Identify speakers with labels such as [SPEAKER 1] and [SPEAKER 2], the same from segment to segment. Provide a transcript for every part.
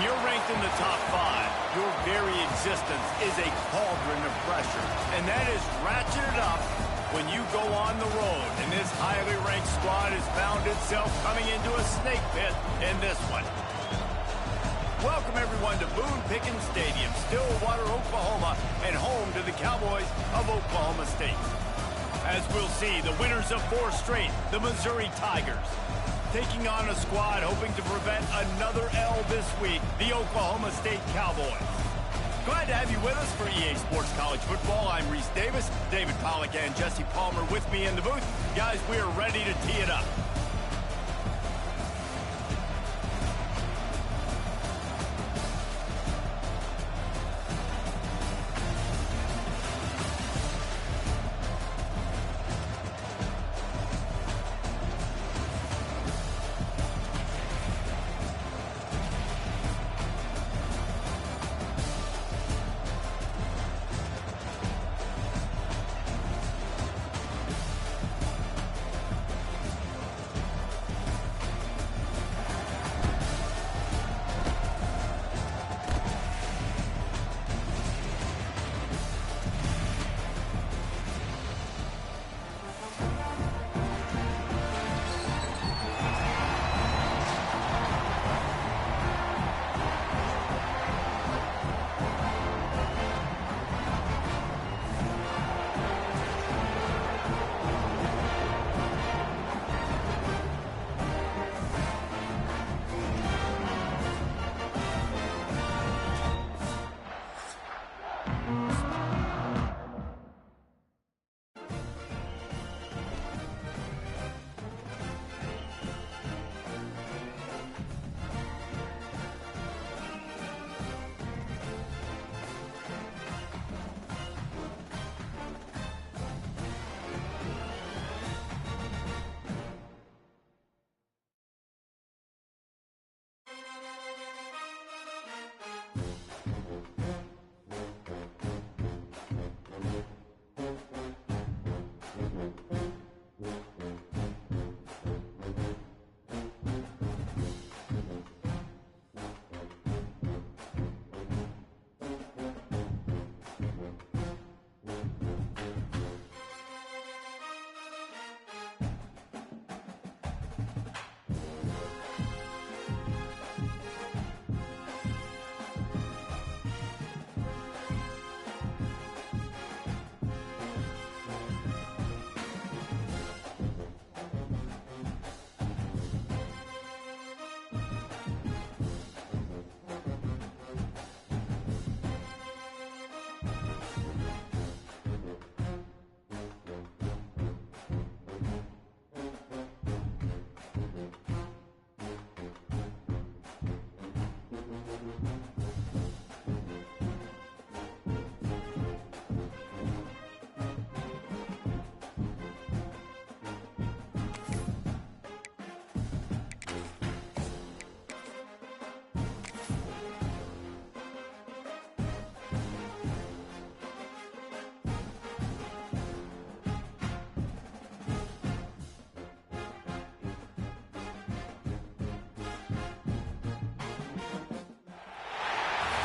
[SPEAKER 1] When you're ranked in the top 5, your very existence is a cauldron of pressure. And that is ratcheted up when you go on the road. And this highly ranked squad has found itself coming into a snake pit in this one. Welcome, everyone, to Boone Pickens Stadium, Stillwater, Oklahoma, and home to the Cowboys of Oklahoma State. As we'll see, the winners of 4 straight, the Missouri Tigers, taking on a squad hoping to prevent another L this week, the Oklahoma State Cowboys. Glad to have you with us for EA Sports College Football. I'm Reese Davis, David Pollack and Jesse Palmer with me in the booth. Guys, we are ready to tee it up.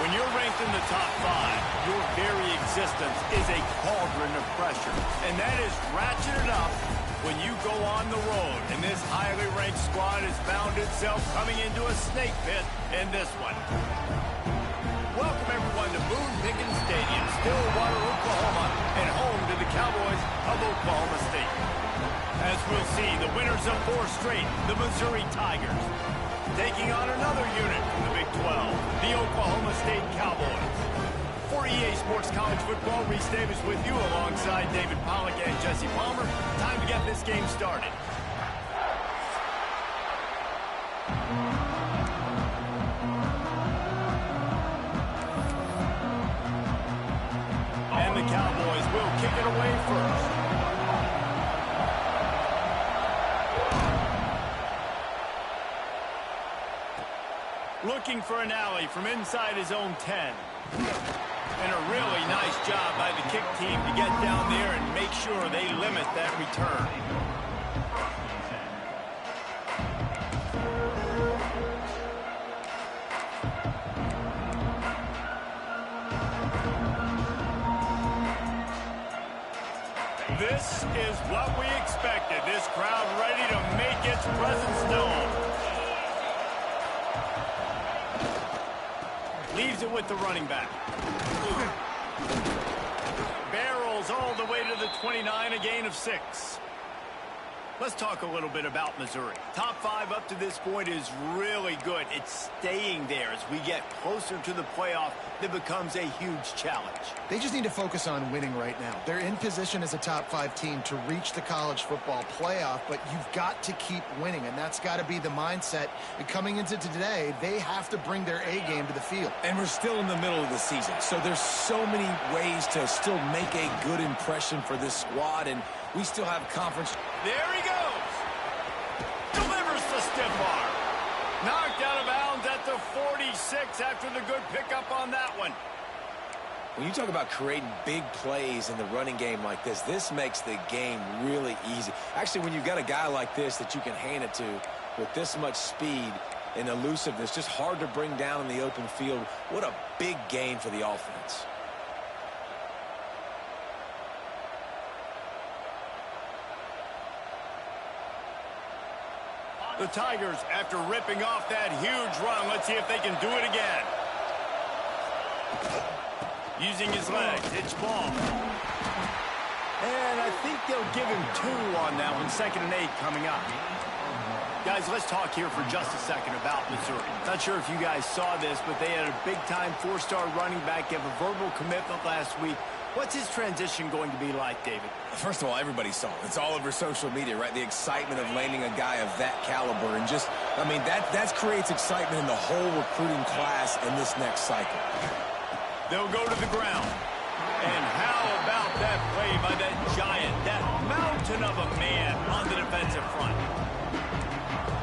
[SPEAKER 1] When you're ranked in the top 5, your very existence is a cauldron of pressure. And that is ratcheted up when you go on the road. And this highly ranked squad has found itself coming into a snake pit in this one. Welcome, everyone, to Boone Pickens Stadium, Stillwater, Oklahoma, and home to the Cowboys of Oklahoma State. As we'll see, the winners of 4 straight, the Missouri Tigers, taking on another unit from the Big 12, the Oklahoma State Cowboys. For EA Sports College Football, Reese Davis with you alongside David Pollack and Jesse Palmer. Time to get this game started. And the Cowboys will kick it away first. Looking for an alley from inside his own 10. And a really nice job by the kick team to get down there and make sure they limit that return. This is what we expected. This crowd ready to make its presence known. Leaves it with the running back. Barrels all the way to the 29, a gain of 6. Let's talk a little bit about Missouri. Top 5 up to this point is really good. It's staying there. As we get closer to the playoff, it becomes a huge challenge.
[SPEAKER 2] They just need to focus on winning right now. They're in position as a top 5 team to reach the college football playoff, but you've got to keep winning, and that's got to be the mindset. And coming into today, they have to bring their A game to the field.
[SPEAKER 3] And we're still in the middle of the season, so there's so many ways to still make a good impression for this squad, and we still have conference.
[SPEAKER 1] There he goes. Delivers the stiff arm. Knocked out of bounds at the 46 after the good pickup on that one.
[SPEAKER 3] When you talk about creating big plays in the running game like this, this makes the game really easy. Actually, when you've got a guy like this that you can hand it to with this much speed and elusiveness, just hard to bring down in the open field, what a big gain for the offense.
[SPEAKER 1] The Tigers, after ripping off that huge run, let's see if they can do it again. Using his legs, it's ball. And I think they'll give him 2 on that one. 2nd and 8 coming up. Guys, let's talk here for just a second about Missouri. Not sure if you guys saw this, but they had a big-time 4-star running back give a verbal commitment last week. What's his transition going to be like, David?
[SPEAKER 3] First of all, everybody saw it. It's all over social media, right? The excitement of landing a guy of that caliber. And just, I mean, that creates excitement in the whole recruiting class in this next cycle.
[SPEAKER 1] They'll go to the ground. And how about that play by that giant, that mountain of a man on the defensive front?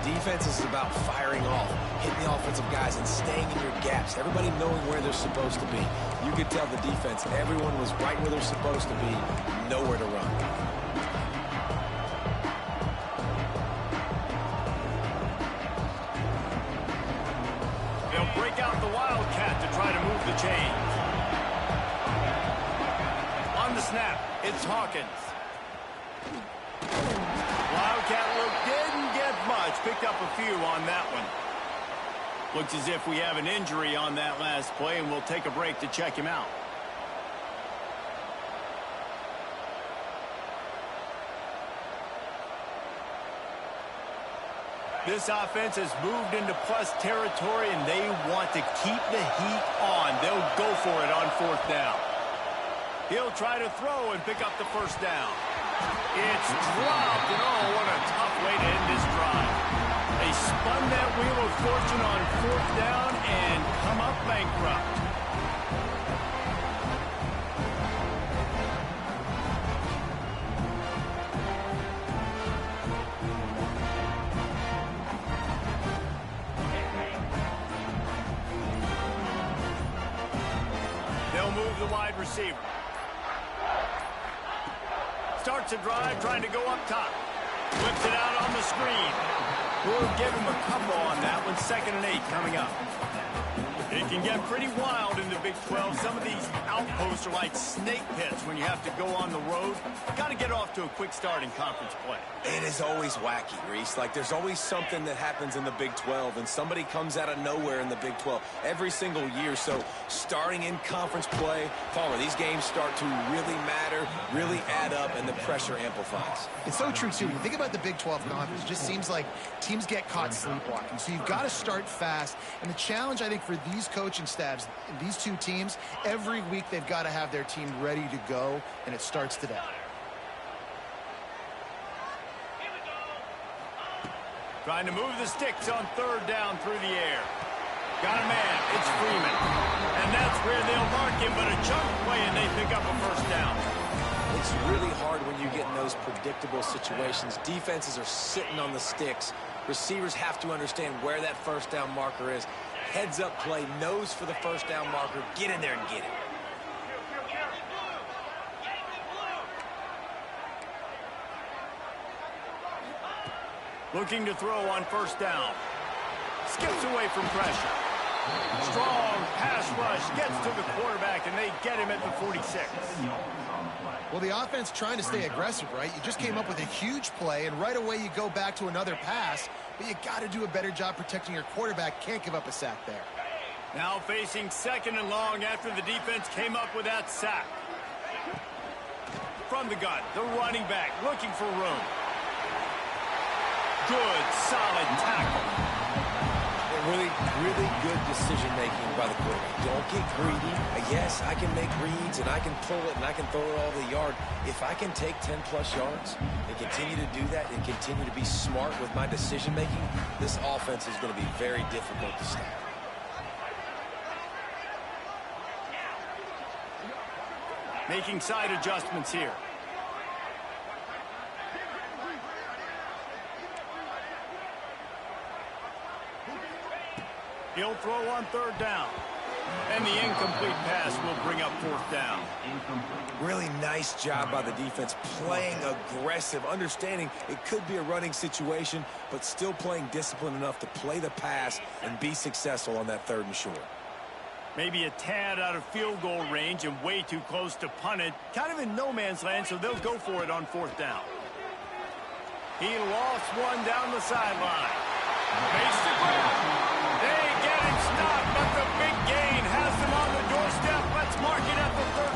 [SPEAKER 3] Defense is about firing off, hitting the offensive guys, and staying in your gaps. Everybody knowing where they're supposed to be. You could tell the defense, everyone was right where they're supposed to be, nowhere to run.
[SPEAKER 1] They'll break out the Wildcat to try to move the chains. On the snap, it's Hawkins. Wildcat look didn't get much. Picked up a few on that one. Looks as if we have an injury on that last play, and we'll take a break to check him out. This offense has moved into plus territory, and they want to keep the heat on. They'll go for it on 4th down. He'll try to throw and pick up the 1st down. It's dropped, and oh, what a tough way to end this drive. They spun that wheel of fortune on 4th down and come up bankrupt. They'll move the wide receiver. Starts a drive, trying to go up top. Whips it out on the screen. We'll give him a couple on that one. 2nd and 8 coming up. It can get pretty wild in the Big 12. Some of these outposts are like snake pits when you have to go on the road. Got to get off to a quick start in conference play.
[SPEAKER 3] It is always wacky, Reese. Like, there's always something that happens in the Big 12, and somebody comes out of nowhere in the Big 12 every single year. So starting in conference play, Palmer, these games start to really matter, really add up, and the pressure amplifies.
[SPEAKER 2] It's so true, too. When you think about the Big 12 conference, it just seems like teams get caught sleepwalking. So you've got to start fast. And the challenge, I think, for these coaching staffs, these two teams, every week they've got to have their team ready to go, and it starts today.
[SPEAKER 1] Trying to move the sticks on 3rd down through the air. Got a man. It's Freeman. And that's where they'll mark him, but a chunk play, and they pick up a 1st down.
[SPEAKER 3] It's really hard when you get in those predictable situations. Defenses are sitting on the sticks. Receivers have to understand where that 1st down marker is. Heads up play, nose for the 1st down marker. Get in there and get it.
[SPEAKER 1] Looking to throw on 1st down. Skips away from pressure. Strong pass rush, gets to the quarterback, and they get him at the 46.
[SPEAKER 2] Well, the offense trying to stay aggressive, right? You just came up with a huge play, and right away you go back to another pass, but you got to do a better job protecting your quarterback. Can't give up a sack there.
[SPEAKER 1] Now facing 2nd and long after the defense came up with that sack. From the gun, the running back looking for room. Good, solid tackle.
[SPEAKER 3] Really good decision-making by the quarterback. Don't get greedy. Yes, I can make reads, and I can pull it, and I can throw it all the yard. If I can take 10-plus yards and continue to do that and continue to be smart with my decision-making, this offense is going to be very difficult to stop.
[SPEAKER 1] Making side adjustments here. He'll throw on 3rd down. And the incomplete pass will bring up 4th down.
[SPEAKER 3] Really nice job by the defense, playing aggressive, understanding it could be a running situation, but still playing disciplined enough to play the pass and be successful on that 3rd and short.
[SPEAKER 1] Maybe a tad out of field goal range and way too close to punt it. Kind of in no man's land, so they'll go for it on 4th down. He lost one down the sideline. Face the ground. They get him stopped, but the big gain has them on the doorstep. Let's mark it at the 13.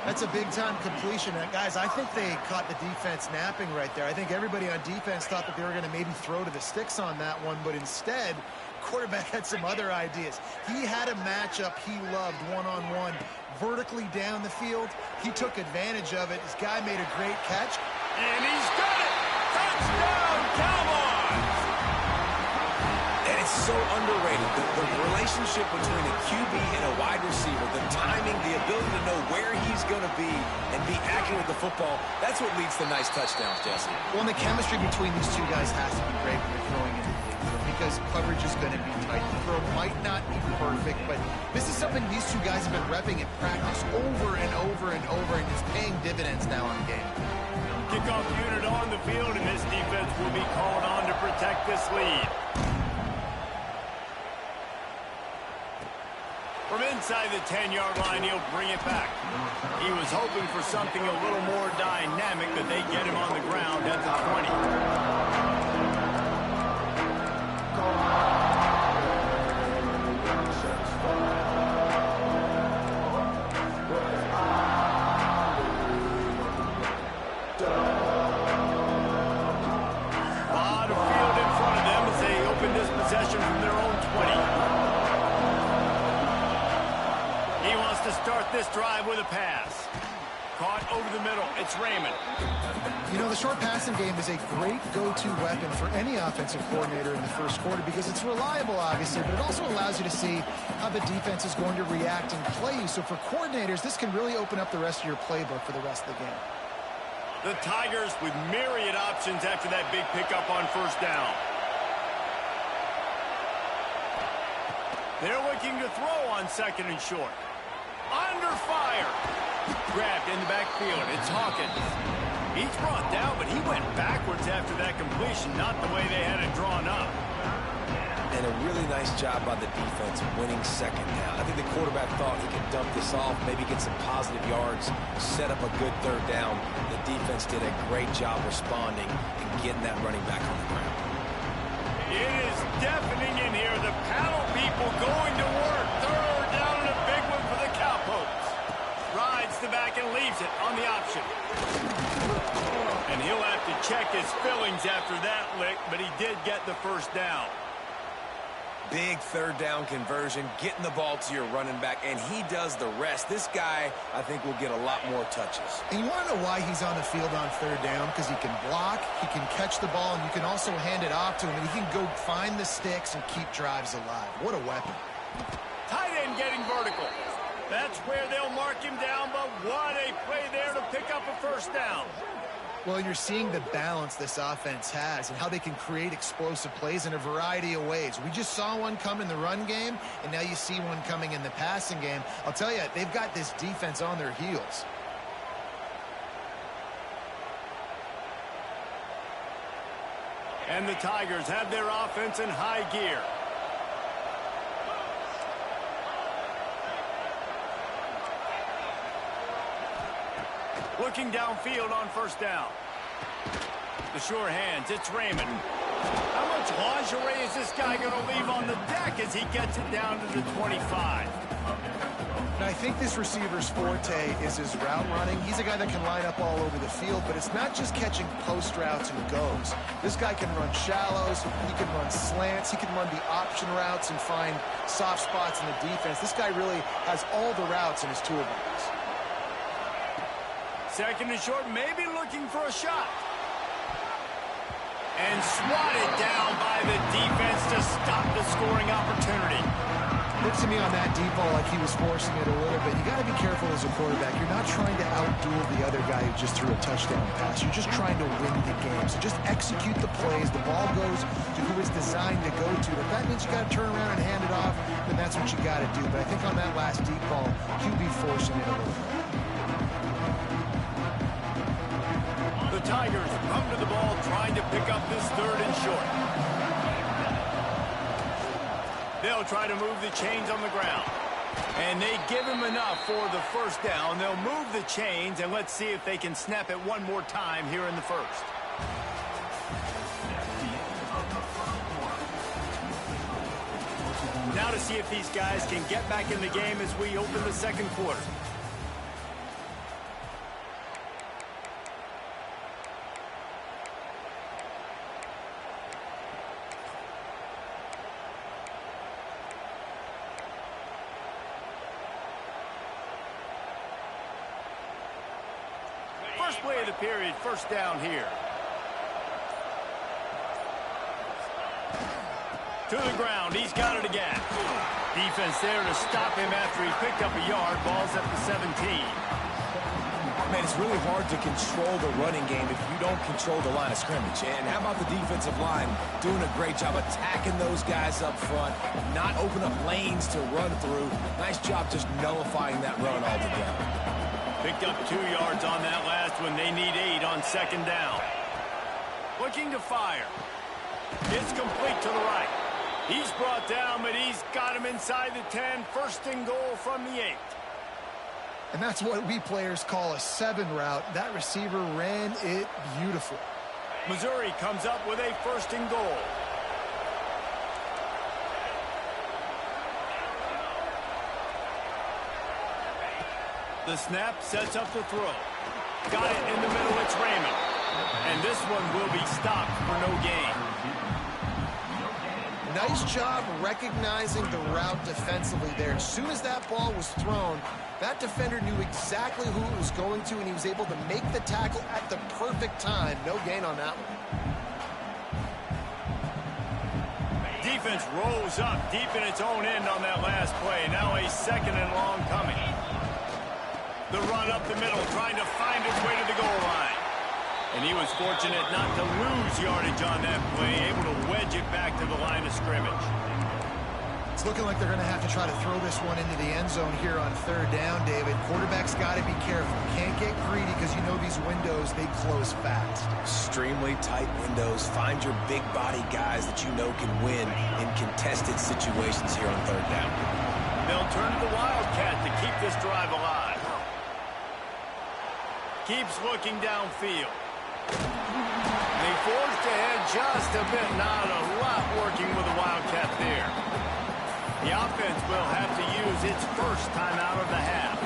[SPEAKER 2] That's a big-time completion. Guys, I think they caught the defense napping right there. I think everybody on defense thought that they were going to maybe throw to the sticks on that one, but instead, quarterback had some other ideas. He had a matchup he loved one-on-one, vertically down the field. He took advantage of it. His guy made a great catch.
[SPEAKER 1] And he's got it! Touchdown, Cowboys!
[SPEAKER 3] And it's so underrated. The relationship between a QB and a wide receiver, the timing, the ability to know where he's going to be and be accurate with the football, that's what leads to nice touchdowns, Jesse.
[SPEAKER 2] Well, and the chemistry between these two guys has to be great when they're throwing in the field because coverage is going to be tight. The throw might not be perfect, but this is something these two guys have been repping in practice over and over and over, and it's paying dividends now in the game.
[SPEAKER 1] Kickoff unit on the field, and this defense will be called on to protect this lead. From inside the 10-yard line, he'll bring it back. He was hoping for something a little more dynamic, but they get him on the ground at the 20. Lot of field in front of them as they open this possession from their own 20. He wants to start this drive with a pass. Caught over the middle. It's Raymond.
[SPEAKER 2] You know, the short passing game is a great go-to weapon for any offensive coordinator in the first quarter because it's reliable, obviously, but it also allows you to see how the defense is going to react and play you. So for coordinators, this can really open up the rest of your playbook for the rest of the game.
[SPEAKER 1] The Tigers with myriad options after that big pickup on 1st down. They're looking to throw on 2nd and short. Under fire. Grabbed in the backfield. It's Hawkins. He's brought down, but he went backwards after that completion, not the way they had it drawn up.
[SPEAKER 3] And a really nice job by the defense winning 2nd down. I think the quarterback thought he could dump this off, maybe get some positive yards, set up a good 3rd down. The defense did a great job responding and getting that running back on the ground.
[SPEAKER 1] It is deafening in here. The paddle people going to work. 3rd down and a big one for the Cowpokes. Rides the back and leaves it on the option. And he'll have to check his fillings after that lick, but he did get the 1st down.
[SPEAKER 3] Big 3rd down conversion, getting the ball to your running back, and he does the rest. This guy, I think, will get a lot more touches.
[SPEAKER 2] And you want to know why he's on the field on 3rd down? Because he can block, he can catch the ball, and you can also hand it off to him, and he can go find the sticks and keep drives alive. What a weapon.
[SPEAKER 1] Tight end getting vertical. That's where they'll mark him down, but what a play there to pick up a 1st down.
[SPEAKER 2] Well, you're seeing the balance this offense has and how they can create explosive plays in a variety of ways. We just saw one come in the run game, and now you see one coming in the passing game. I'll tell you, they've got this defense on their heels.
[SPEAKER 1] And the Tigers have their offense in high gear. Looking downfield on first down. The sure hands, it's Raymond. How much lingerie is this guy going to leave on the deck as he gets it down to the 25?
[SPEAKER 2] And I think this receiver's forte is his route running. He's a guy that can line up all over the field, but it's not just catching post routes and goes. This guy can run shallows, he can run slants, he can run the option routes and find soft spots in the defense. This guy really has all the routes in his toolbox.
[SPEAKER 1] Second and short, maybe looking for a shot. And swatted down by the defense to stop the scoring opportunity.
[SPEAKER 2] Looks to me on that deep ball like he was forcing it a little bit. You got to be careful as a quarterback. You're not trying to outduel the other guy who just threw a touchdown pass. You're just trying to win the game. So just execute the plays. The ball goes to who it's designed to go to. If that means you got to turn around and hand it off, then that's what you got to do. But I think on that last deep ball, QB forcing it a little bit.
[SPEAKER 1] The Tigers come to the ball trying to pick up this third and short. They'll try to move the chains on the ground. And they give him enough for the first down. They'll move the chains, and let's see if they can snap it one more time here in the first. Now to see if these guys can get back in the game as we open the second quarter. First play of the period, first down here. To the ground, he's got it again. Defense there to stop him after he picked up a yard. Ball's at the 17.
[SPEAKER 3] Man, it's really hard to control the running game if you don't control the line of scrimmage. And how about the defensive line doing a great job attacking those guys up front, not open up lanes to run through. Nice job just nullifying that run altogether.
[SPEAKER 1] Picked up 2 yards on that last one. They need 8 on second down. Looking to fire. It's complete to the right. He's brought down, but he's got him inside the 10. First and goal from the 8.
[SPEAKER 2] And that's what we players call a 7 route. That receiver ran it beautiful.
[SPEAKER 1] Missouri comes up with a first and goal. The snap sets up the throw. Got it in the middle, it's Raymond. And this one will be stopped for no gain.
[SPEAKER 2] Nice job recognizing the route defensively there. As soon as that ball was thrown, that defender knew exactly who it was going to, and he was able to make the tackle at the perfect time. No gain on that one.
[SPEAKER 1] Defense rolls up deep in its own end on that last play. Now a second and long coming. The run up the middle, trying to find its way to the goal line. And he was fortunate not to lose yardage on that play, able to wedge it back to the line of scrimmage.
[SPEAKER 2] It's looking like they're going to have to try to throw this one into the end zone here on third down, David. Quarterback's got to be careful. Can't get greedy because you know these windows, they close fast.
[SPEAKER 3] Extremely tight windows. Find your big body guys that you know can win in contested situations here on third down.
[SPEAKER 1] They'll turn to the Wildcat to keep this drive alive. Keeps looking downfield. They forced ahead just a bit. Not a lot working with the Wildcat there. The offense will have to use its first timeout of the half.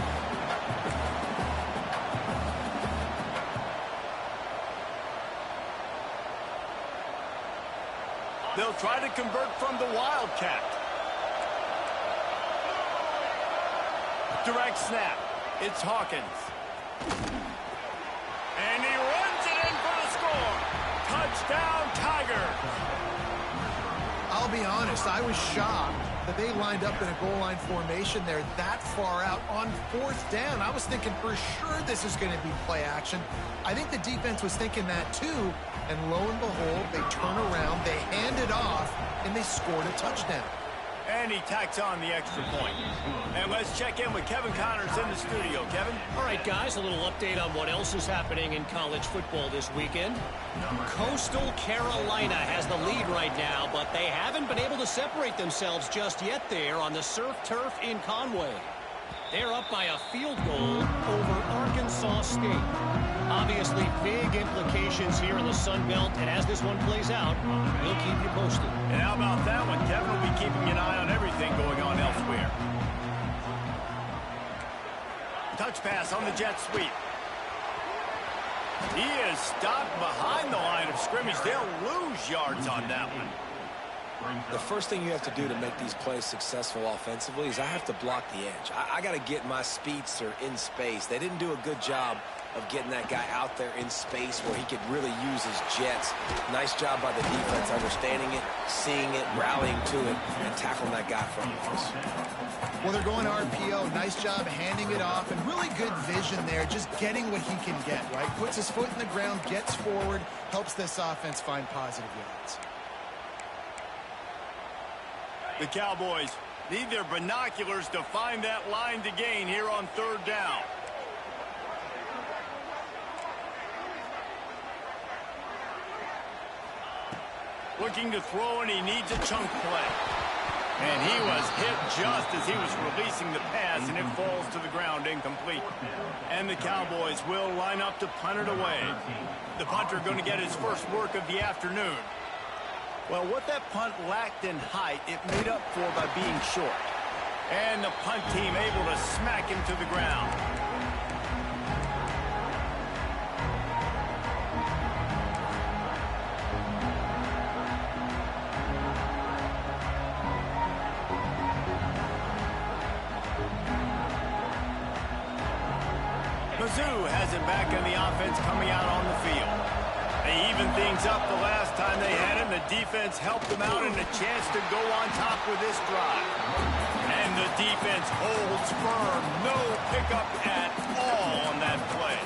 [SPEAKER 1] They'll try to convert from the Wildcat. Direct snap. It's Hawkins. And he runs it in for the score. Touchdown, Tigers.
[SPEAKER 2] I'll be honest, I was shocked that they lined up in a goal line formation there that far out on fourth down. I was thinking for sure this is going to be play action. I think the defense was thinking that too, and lo and behold, they turn around, they hand it off, and they scored a touchdown.
[SPEAKER 1] And he tacks on the extra point. And let's check in with Kevin Connors in the studio. Kevin?
[SPEAKER 4] All right, guys, a little update on what else is happening in college football this weekend. Coastal Carolina has the lead right now, but they haven't been able to separate themselves just yet there on the surf turf in Conway. They're up by a field goal over Arkansas State. Obviously, big implications here in the Sun Belt, and as this one plays out, we'll keep you posted.
[SPEAKER 1] And how about that one? Kevin will be keeping an eye on everything going on elsewhere. Touch pass on the jet sweep. He is stopped behind the line of scrimmage. They'll lose yards on that one.
[SPEAKER 3] The first thing you have to do to make these plays successful offensively is I have to block the edge. I got to get my speedster in space. They didn't do a good job of getting that guy out there in space where he could really use his jets. Nice job by the defense, understanding it, seeing it, rallying to it, and tackling that guy from us.
[SPEAKER 2] Well, they're going RPO. Nice job handing it off, and really good vision there, just getting what he can get, right? Puts his foot in the ground, gets forward, helps this offense find positive yards.
[SPEAKER 1] The Cowboys need their binoculars to find that line to gain here on third down. Looking to throw, and he needs a chunk play. And he was hit just as he was releasing the pass, and it falls to the ground incomplete. And the Cowboys will line up to punt it away. The punter going to get his first work of the afternoon. Well, what that punt lacked in height, it made up for by being short. And the punt team able to smack him to the ground. Mizzou has it back in the offense coming out on the field. They evened things up the last time they had him. The defense helped them out and a chance to go on top with this drive. And the defense holds firm. No pickup at all on that play.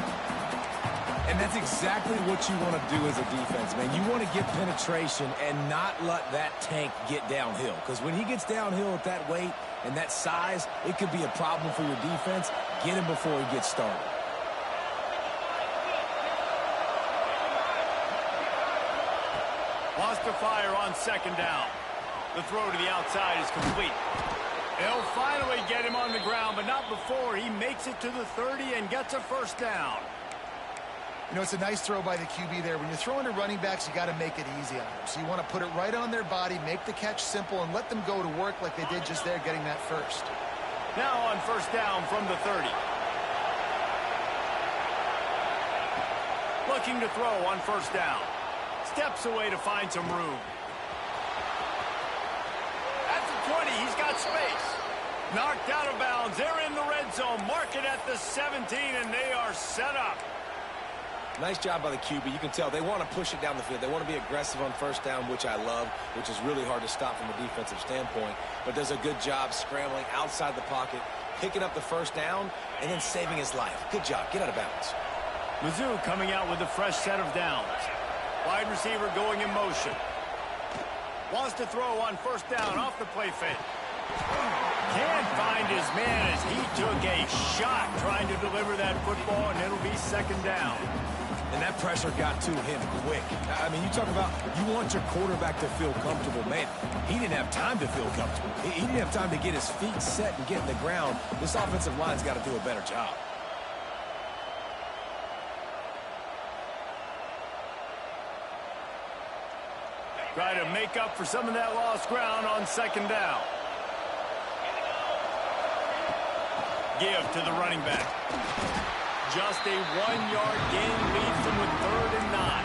[SPEAKER 3] And that's exactly what you want to do as a defense, man. You want to get penetration and not let that tank get downhill. Because when he gets downhill at that weight and that size, it could be a problem for your defense. Get him before he gets started.
[SPEAKER 1] Lost to fire on second down. The throw to the outside is complete. They'll finally get him on the ground, but not before he makes it to the 30 and gets a first down.
[SPEAKER 2] You know, it's a nice throw by the QB there. When you're throwing to running backs, you got to make it easy on them. So you want to put it right on their body, make the catch simple, and let them go to work like they did just there, getting that first.
[SPEAKER 1] Now on first down from the 30. Looking to throw on first down. Steps away to find some room. At the 20, he's got space. Knocked out of bounds. They're in the red zone. Mark it at the 17, and they are set up.
[SPEAKER 3] Nice job by the QB. You can tell they want to push it down the field. They want to be aggressive on first down, which I love, which is really hard to stop from a defensive standpoint. But does a good job scrambling outside the pocket, picking up the first down, and then saving his life. Good job. Get out of bounds.
[SPEAKER 1] Mizzou coming out with a fresh set of downs. Wide receiver going in motion. Wants to throw on first down off the play fake. Can't find his man as he took a shot trying to deliver that football, and it'll be second down.
[SPEAKER 3] And that pressure got to him quick. I mean, you talk about you want your quarterback to feel comfortable. Man, he didn't have time to feel comfortable. He didn't have time to get his feet set and get in the ground. This offensive line's got to do a better job.
[SPEAKER 1] Try to make up for some of that lost ground on second down. Give to the running back. Just a 1-yard gain leads them with 3rd and 9.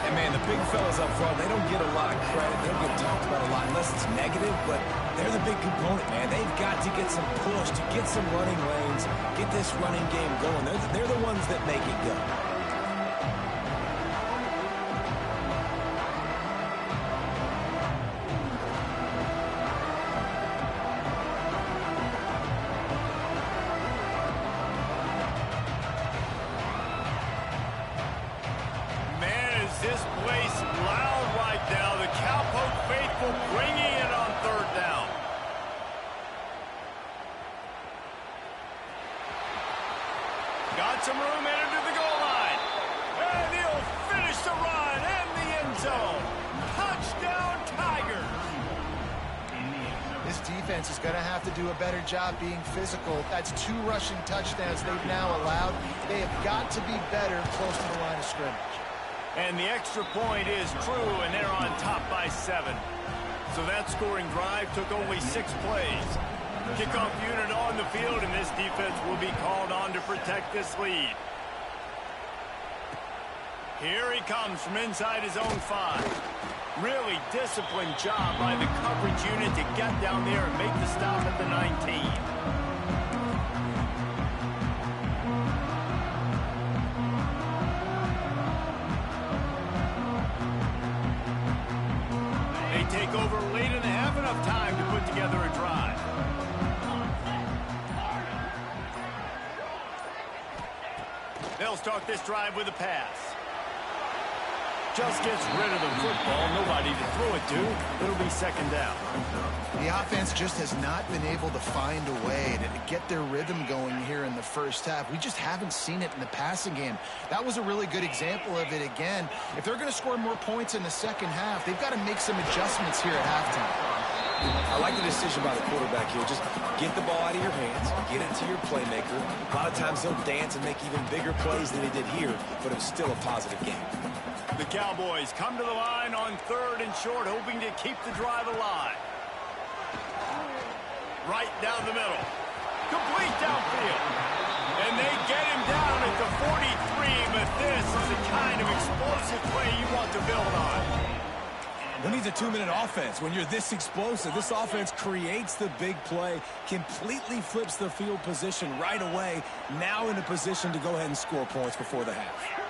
[SPEAKER 3] And, man, the big fellas up front, they don't get a lot of credit. They don't get talked about a lot unless it's negative, but they're the big component, man. They've got to get some push, to get some running lanes, get this running game going. They're the ones that make it go.
[SPEAKER 1] This place loud right now. The Cowpoke faithful bringing it on 3rd down. Got some room headed to the goal line. And he'll finish the run in the end zone. Touchdown, Tigers.
[SPEAKER 2] This defense is going to have to do a better job being physical. That's 2 rushing touchdowns they've now allowed. They have got to be better close to the line of scrimmage.
[SPEAKER 1] And the extra point is true, and they're on top by 7. So that scoring drive took only 6 plays. Kickoff unit on the field, and this defense will be called on to protect this lead. Here he comes from inside his own 5. Really disciplined job by the coverage unit to get down there and make the stop at the 19. They take over late and have enough time to put together a drive. They'll start this drive with a pass. Just gets rid of the football. Nobody to throw it to. It'll be second down.
[SPEAKER 2] The offense just has not been able to find a way to get their rhythm going here in the first half. We just haven't seen it in the passing game. That was a really good example of it again. If they're going to score more points in the second half, they've got to make some adjustments here at halftime.
[SPEAKER 3] I like the decision by the quarterback here. Just get the ball out of your hands, get it to your playmaker. A lot of times they'll dance and make even bigger plays than they did here, but it was still a positive game.
[SPEAKER 1] The Cowboys come to the line on 3rd and short, hoping to keep the drive alive. Right down the middle. Complete downfield. And they get him down at the 43, but this is the kind of explosive play you want to build on.
[SPEAKER 3] Who needs a 2-minute offense? When you're this explosive, this offense creates the big play, completely flips the field position right away, now in a position to go ahead and score points before the half.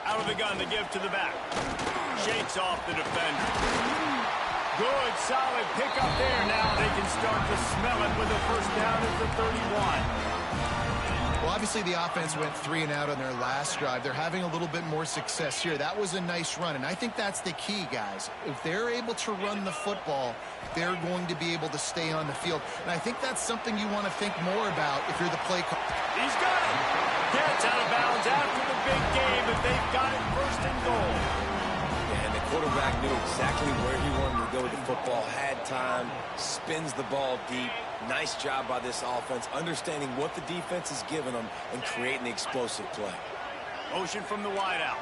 [SPEAKER 1] Out of the gun to give to the back. Shakes off the defender. Good, solid pickup there. Now they can start to smell it with a first down at the 31.
[SPEAKER 2] Well, obviously the offense went 3 and out on their last drive. They're having a little bit more success here. That was a nice run, and I think that's the key, guys. If they're able to run the football, they're going to be able to stay on the field. And I think that's something you want to think more about if you're the play call.
[SPEAKER 1] He's got it. Gets out of bounds after the big game, and they've got it 1st and goal.
[SPEAKER 3] And the quarterback knew exactly where he wanted to go with the football, had time, spins the ball deep. Nice job by this offense, understanding what the defense is giving them and creating the explosive play.
[SPEAKER 1] Motion from the wideout.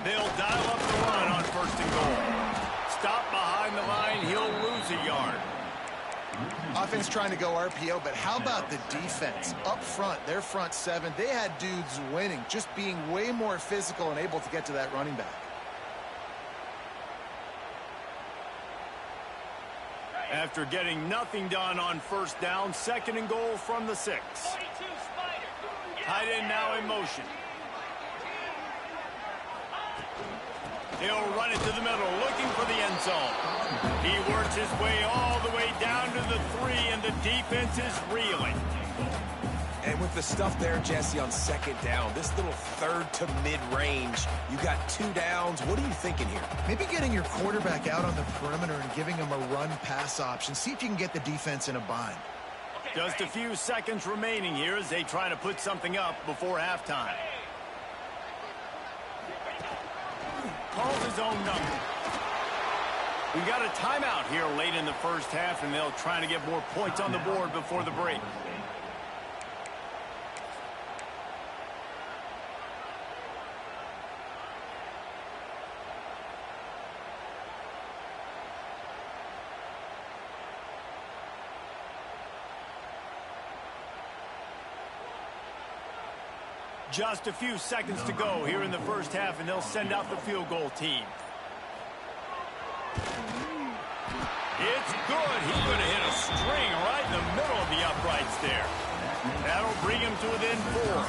[SPEAKER 1] They'll dial up the run on 1st and goal. Stop behind the line, he'll lose a yard.
[SPEAKER 2] Offense trying to go RPO, but how about the defense? Up front, their front 7, they had dudes winning, just being way more physical and able to get to that running back.
[SPEAKER 1] After getting nothing done on 1st down, 2nd and goal from the 6. Tight end now in motion. He'll run it to the middle, looking for the end zone. He works his way all the way down to the 3, and the defense is reeling.
[SPEAKER 3] And with the stuff there, Jesse, on 2nd down, this little 3rd to mid-range, you got 2 downs. What are you thinking here?
[SPEAKER 2] Maybe getting your quarterback out on the perimeter and giving him a run-pass option. See if you can get the defense in a bind.
[SPEAKER 1] Just a few seconds remaining here as they try to put something up before halftime. Calls his own number. We got a timeout here late in the first half, and they'll try to get more points on the board before the break. Just a few seconds to go here in the first half, and they'll send out the field goal team. It's good. He's going to hit a string right in the middle of the uprights there. That'll bring him to within 4.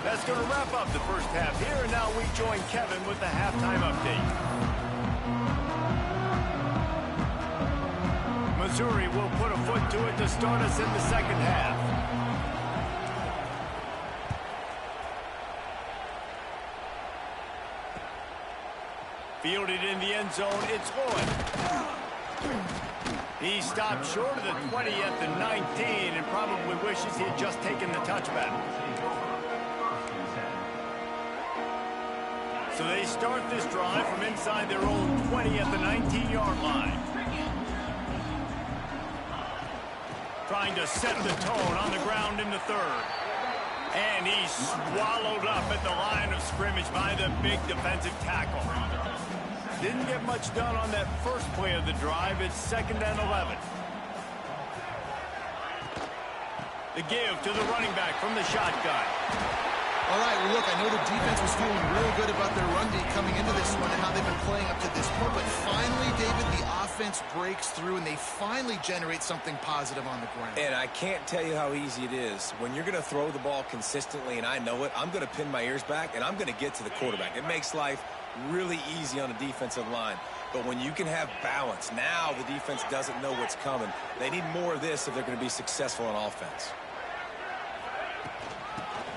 [SPEAKER 1] That's going to wrap up the first half here, and now we join Kevin with the halftime update. Missouri will put a foot to it to start us in the second half. Fielded in the end zone, it's Lloyd. He stopped short of the 20 at the 19 and probably wishes he had just taken the touchback. So they start this drive from inside their own 20 at the 19-yard line. Trying to set the tone on the ground in the third. And he's swallowed up at the line of scrimmage by the big defensive tackle. Didn't get much done on that first play of the drive. It's 2nd and 11. The give to the running back from the shotgun.
[SPEAKER 2] All right, well, look, I know the defense was feeling really good about their run D coming into this one and how they've been playing up to this point. But finally, David, the offense breaks through, and they finally generate something positive on the ground.
[SPEAKER 3] And I can't tell you how easy it is. When you're going to throw the ball consistently, and I know it, I'm going to pin my ears back, and I'm going to get to the quarterback. It makes life really easy on a defensive line. But when you can have balance, now the defense doesn't know what's coming. They need more of this if they're going to be successful on offense.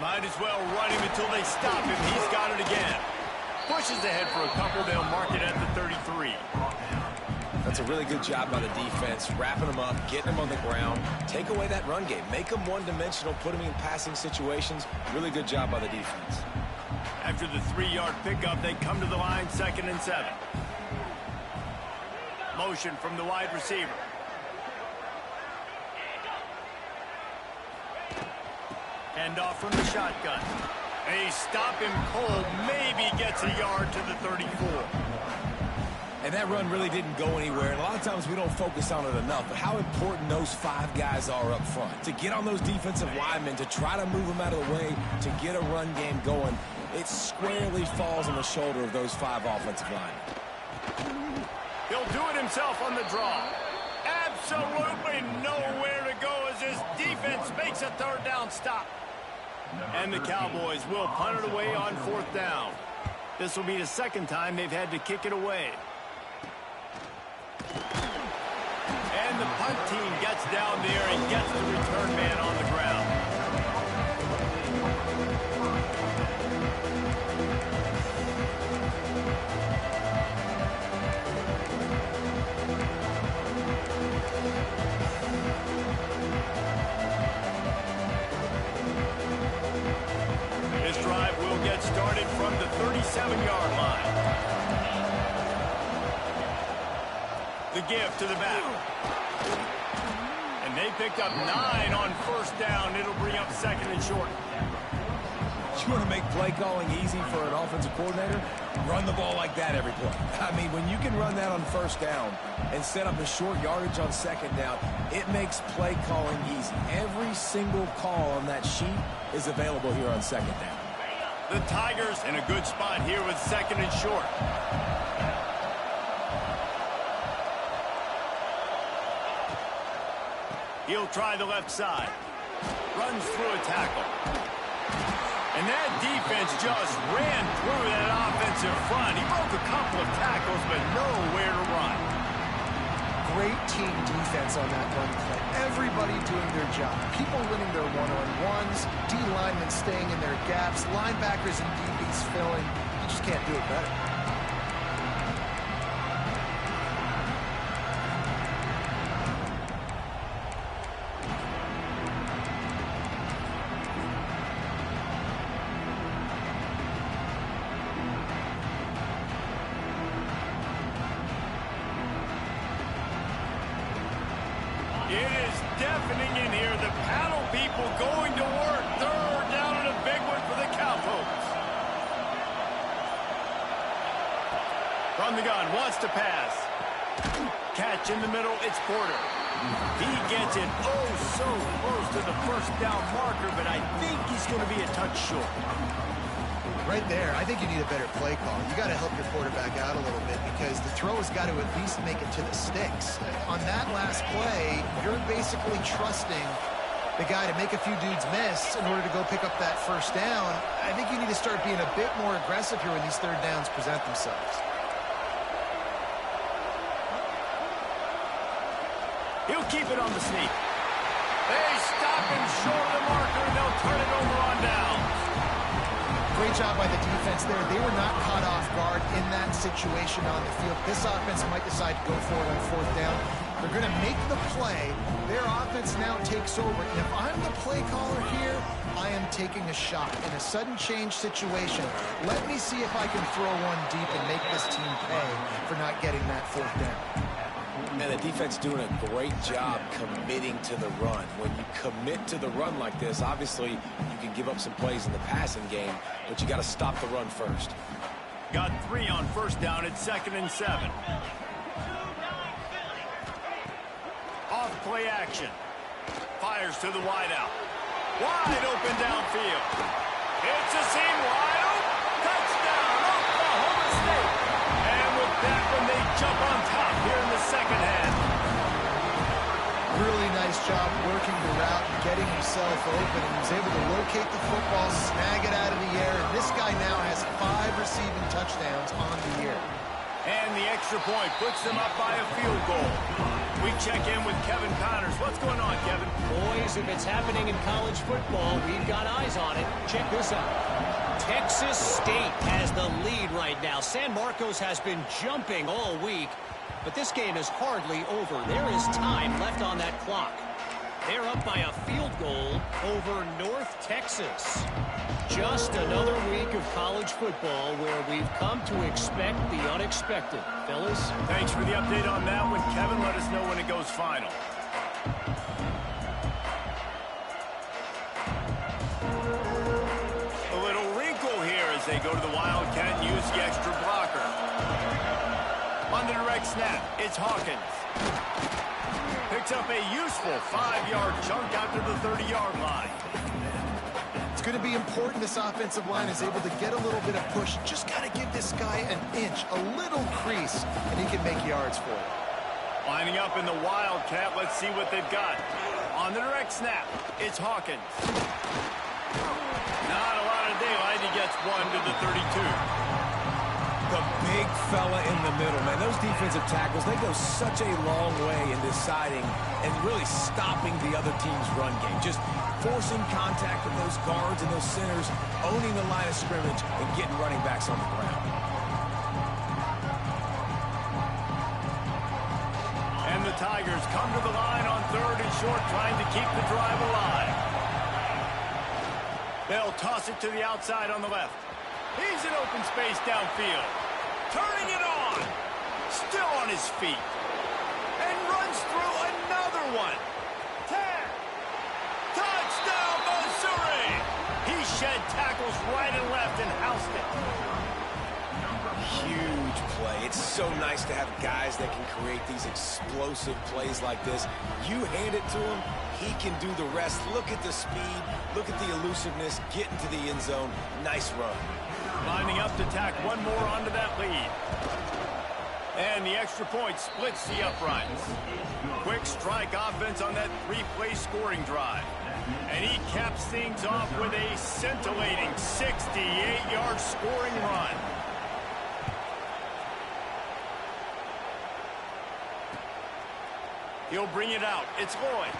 [SPEAKER 1] Might as well run him until they stop him. He's got it again. Pushes ahead for a couple. They'll mark it at the 33.
[SPEAKER 3] That's a really good job by the defense, wrapping them up, getting them on the ground. Take away that run game. Make them one-dimensional, put them in passing situations. Really good job by the defense.
[SPEAKER 1] After the 3-yard pickup, they come to the line, 2nd and 7. Motion from the wide receiver. Hand off from the shotgun. They stop him cold. Maybe gets a yard to the 34.
[SPEAKER 3] And that run really didn't go anywhere. And a lot of times we don't focus on it enough. But how important those 5 guys are up front. To get on those defensive linemen, to try to move them out of the way, to get a run game going. It squarely falls on the shoulder of those 5 offensive linemen.
[SPEAKER 1] He'll do it himself on the draw. Absolutely nowhere to go as his defense makes a 3rd down stop. And the Cowboys will punt it away on 4th down. This will be the 2nd time they've had to kick it away. And the punt team gets down there and gets the return man on the ground. This drive will get started from the 37-yard line. The give to the back. And they picked up 9 on 1st down. It'll bring up 2nd and short.
[SPEAKER 3] You want to make play calling easy for an offensive coordinator? Run the ball like that every play. I mean, when you can run that on 1st down and set up a short yardage on 2nd down, it makes play calling easy. Every single call on that sheet is available here on 2nd down.
[SPEAKER 1] The Tigers in a good spot here with 2nd and short. He'll try the left side. Runs through a tackle. And that defense just ran through that offensive front. He broke a couple of tackles, but nowhere to run.
[SPEAKER 2] Great team defense on that run play. Everybody doing their job. People winning their one-on-ones, D linemen staying in their gaps, linebackers and DBs filling. You just can't do it better.
[SPEAKER 1] It is deafening in here. The panel people going to work. 3rd down and a big one for the Cowboys. From the gun, wants to pass. Catch in the middle, it's Porter. He gets it so close to the 1st down marker, but I think he's going to be a touch short.
[SPEAKER 2] Right there, I think you need a better play call. You got to help your quarterback out a little bit because the throw has got to at least make it to the sticks. On that last play, you're basically trusting the guy to make a few dudes miss in order to go pick up that 1st down. I think you need to start being a bit more aggressive here when these 3rd downs present themselves.
[SPEAKER 1] He'll keep it on the sneak. They stop him short of the marker, and they'll turn it over on down.
[SPEAKER 2] Great job by the defense there. They were not caught off guard in that situation on the field. This offense might decide to go for it on 4th down. They're going to make the play. Their offense now takes over. And if I'm the play caller here, I am taking a shot in a sudden change situation. Let me see if I can throw one deep and make this team pay for not getting that fourth down.
[SPEAKER 3] And the defense doing a great job committing to the run. When you commit to the run like this, obviously you can give up some plays in the passing game, but you got to stop the run first.
[SPEAKER 1] Got 3 on first down at 2nd and 7. Off play action. Fires to the wideout. Wide open downfield. It's a seam wide open. Touchdown, Oklahoma State. And with that one, they jump on top here in the second half.
[SPEAKER 2] Really nice job working the route and getting himself open. He was able to locate the football, snag it out of the air, and this guy now has 5 receiving touchdowns on the year.
[SPEAKER 1] And the extra point puts them up by a field goal. We check in with Kevin Connors. What's going on, Kevin?
[SPEAKER 4] Boys, if it's happening in college football, we've got eyes on it. Check this out. Texas State has the lead right now. San Marcos has been jumping all week, but this game is hardly over. There is time left on that clock. They're up by a field goal over North Texas. Just another week of college football where we've come to expect the unexpected. Fellas?
[SPEAKER 1] Thanks for the update on that one, Kevin. Let us know when it goes final. A little wrinkle here as they go to the Wildcat and use the extra blocker. On the direct snap, it's Hawkins. Picks up a useful 5-yard chunk out to the 30-yard line.
[SPEAKER 2] It's going to be important this offensive line is able to get a little bit of push. Just got to give this guy an inch, a little crease, and he can make yards for it.
[SPEAKER 1] Lining up in the Wildcat, let's see what they've got. On the direct snap, it's Hawkins. Not a lot of daylight, he gets 1 to the 32.
[SPEAKER 3] The big fella in the middle, man. Those defensive tackles, they go such a long way in deciding and really stopping the other team's run game. Just forcing contact with those guards and those centers, owning the line of scrimmage, and getting running backs on the ground.
[SPEAKER 1] And the Tigers come to the line on 3rd and short, trying to keep the drive alive. They'll toss it to the outside on the left. He's in open space downfield. Turning it on. Still on his feet. And runs through another one. 10. Touchdown, Missouri. He shed tackles right and left and housed it.
[SPEAKER 3] Huge play. It's so nice to have guys that can create these explosive plays like this. You hand it to him, he can do the rest. Look at the speed. Look at the elusiveness. Get into the end zone. Nice run.
[SPEAKER 1] Lining up to tack one more onto that lead. And the extra point splits the uprights. Quick strike offense on that 3-play scoring drive. And he caps things off with a scintillating 68-yard scoring run. He'll bring it out. It's Lloyd.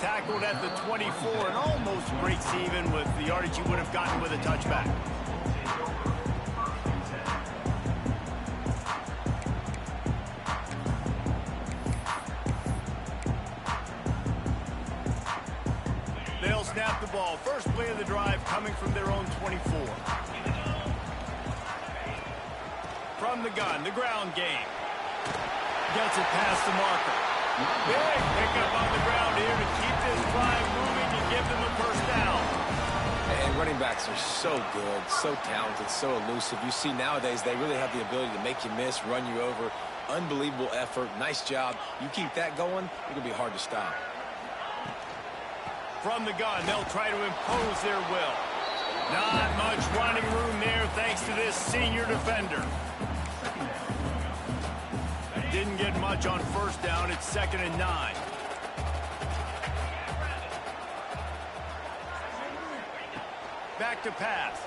[SPEAKER 1] Tackled at the 24 and almost breaks even with the yardage he would have gotten with a touchback. They'll snap the ball. First play of the drive coming from their own 24. From the gun, the ground game. Gets it past the marker. Big pickup on the ground here to keep this drive moving and give them a first down.
[SPEAKER 3] And running backs are so good, so talented, so elusive. You see nowadays they really have the ability to make you miss, run you over. Unbelievable effort. Nice job. You keep that going, it'll be hard to stop.
[SPEAKER 1] From the gun, they'll try to impose their will. Not much running room there thanks to this senior defender. Didn't get much on first down. It's 2nd and 9. Back to pass.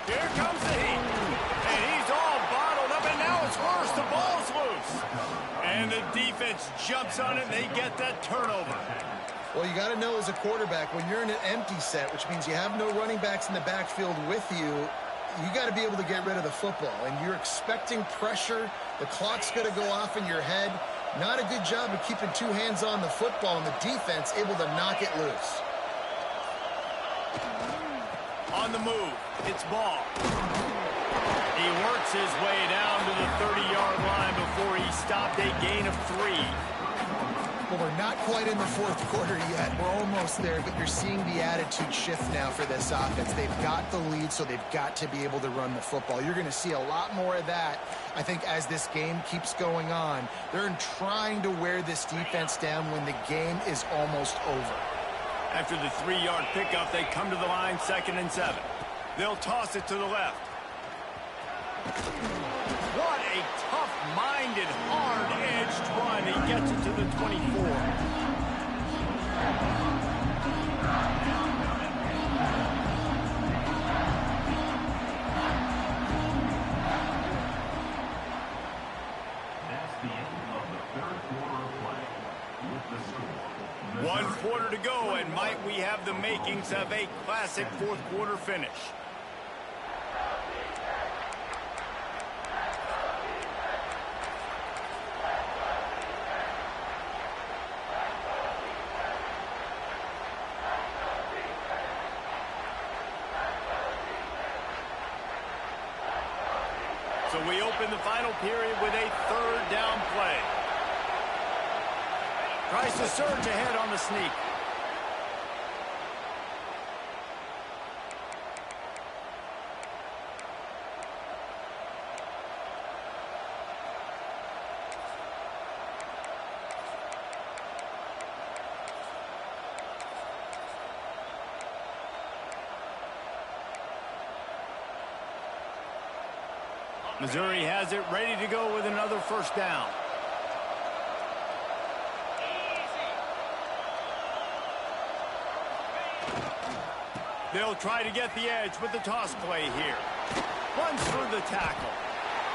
[SPEAKER 1] Here comes the heat. And he's all bottled up, and now it's worse. The ball's loose. And the defense jumps on it, and they get that turnover.
[SPEAKER 2] Well, you got to know as a quarterback, when you're in an empty set, which means you have no running backs in the backfield with you, you got to be able to get rid of the football, and you're expecting pressure. The clock's going to go off in your head. Not a good job of keeping two hands on the football, and the defense able to knock it loose.
[SPEAKER 1] On the move, it's ball. He works his way down to the 30-yard line before he stopped a gain of 3.
[SPEAKER 2] Well, we're not quite in the fourth quarter yet. We're almost there, but you're seeing the attitude shift now for this offense. They've got the lead, so they've got to be able to run the football. You're going to see a lot more of that, I think, as this game keeps going on. They're trying to wear this defense down when the game is almost over.
[SPEAKER 1] After the 3-yard pickup, they come to the line, 2nd and 7. They'll toss it to the left. What a tough-minded, hard-edged run. He gets it to the 24.
[SPEAKER 5] That's the end of the third quarter of play. With the score.
[SPEAKER 1] 1 quarter to go, and might we have the makings of a classic fourth quarter finish. So we open the final period with a 3rd down play. Tries to surge ahead on the sneak. Missouri has it ready to go with another 1st down. They'll try to get the edge with the toss play here. Runs through the tackle.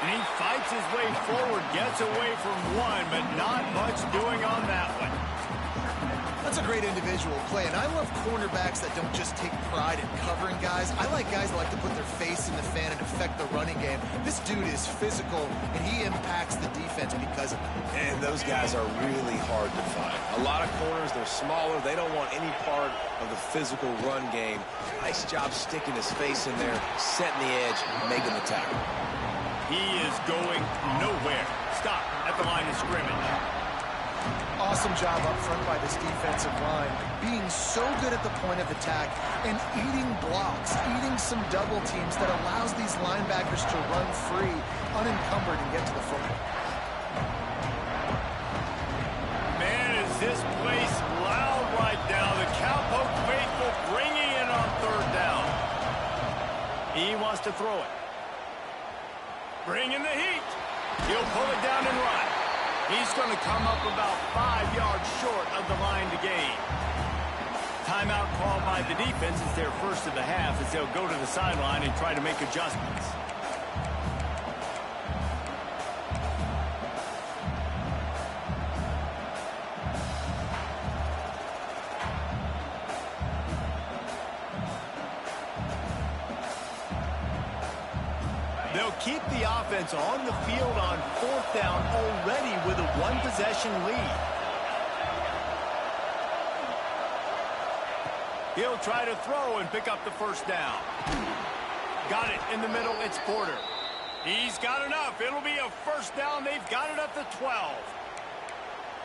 [SPEAKER 1] And he fights his way forward, gets away from one, but not much doing on that one.
[SPEAKER 2] That's a great individual play, and I love cornerbacks that don't just take pride in covering guys. I like guys that like to put their face in the fan and affect the running game. This dude is physical, and he impacts the defense because of it.
[SPEAKER 3] And those guys are really hard to find. A lot of corners, they're smaller. They don't want any part of the physical run game. Nice job sticking his face in there, setting the edge, making the tackle.
[SPEAKER 1] He is going nowhere. Stop at the line of scrimmage.
[SPEAKER 2] Awesome job up front by this defensive line, being so good at the point of attack and eating blocks, eating some double teams that allows these linebackers to run free, unencumbered, and get to the football.
[SPEAKER 1] Man, is this place loud right now. The Cowpoke faithful bringing it on 3rd down. He wants to throw it. Bring in the heat. He'll pull it down and run. He's going to come up about 5 yards short of the line to gain. Timeout called by the defense. It's their first of the half as they'll go to the sideline and try to make adjustments. They'll keep the offense on the field on 4th down already with a 1-possession lead. He'll try to throw and pick up the 1st down. Got it in the middle. It's Porter. He's got enough. It'll be a 1st down. They've got it at the 12.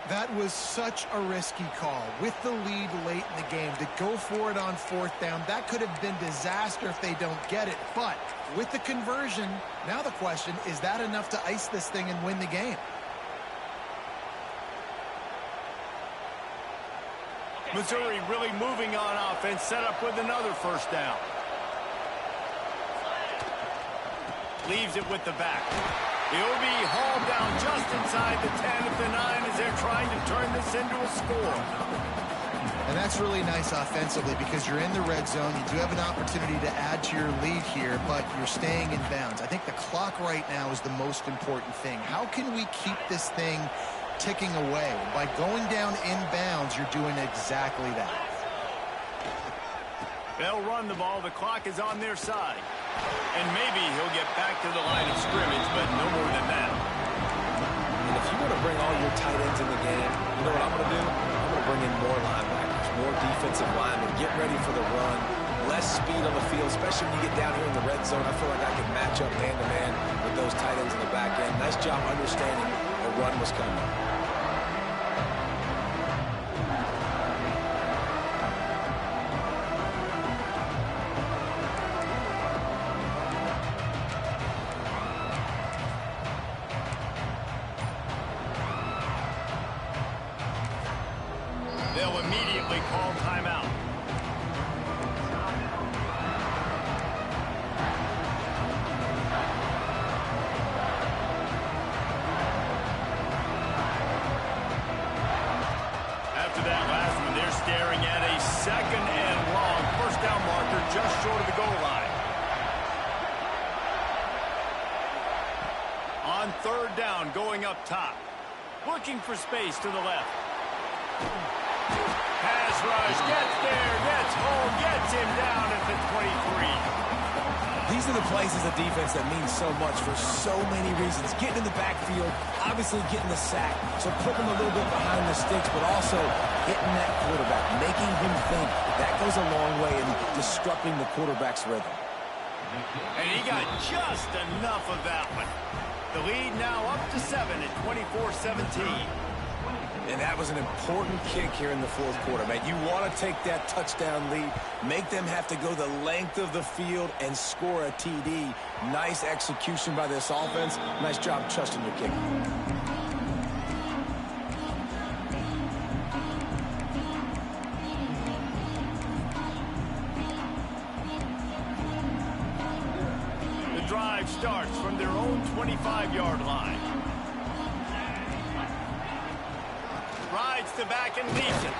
[SPEAKER 2] That was such a risky call. With the lead late in the game, to go for it on 4th down, that could have been disaster if they don't get it. But with the conversion, now the question, is that enough to ice this thing and win the game?
[SPEAKER 1] Missouri really moving on offense, set up with another 1st down. Leaves it with the back. He'll be hauled down just inside the 10 at the 9 as they're trying to turn this into a score.
[SPEAKER 2] And that's really nice offensively because you're in the red zone. You do have an opportunity to add to your lead here, but you're staying in bounds. I think the clock right now is the most important thing. How can we keep this thing ticking away? By going down in bounds, you're doing exactly that.
[SPEAKER 1] They'll run the ball. The clock is on their side. And maybe he'll get back to the line of scrimmage, but no more than that.
[SPEAKER 3] And if you want to bring all your tight ends in the game, you know what I'm going to do? I'm going to bring in more linebackers, more defensive linemen, get ready for the run, less speed on the field, especially when you get down here in the red zone. I feel like I can match up man-to-man with those tight ends in the back end. Nice job understanding a run was coming.
[SPEAKER 1] They'll immediately call timeout. After that last one, they're staring at a 2nd and long. First down marker just short of the goal line. On 3rd down, going up top. Looking for space to the left. Pass rush, gets there, gets home, gets him down at the 23.
[SPEAKER 3] These are the plays as a defense that mean so much for so many reasons. Getting in the backfield, obviously getting the sack, so putting him a little bit behind the sticks, but also hitting that quarterback, making him think. That goes a long way in disrupting the quarterback's rhythm.
[SPEAKER 1] And he got just enough of that one. The lead now up to 7 at 24-17.
[SPEAKER 3] And that was an important kick here in the 4th quarter, man. You want to take that touchdown lead, make them have to go the length of the field and score a TD. Nice execution by this offense. Nice job trusting your kicker.
[SPEAKER 1] The drive starts from their own 25-yard line. Rides to back and leaves it.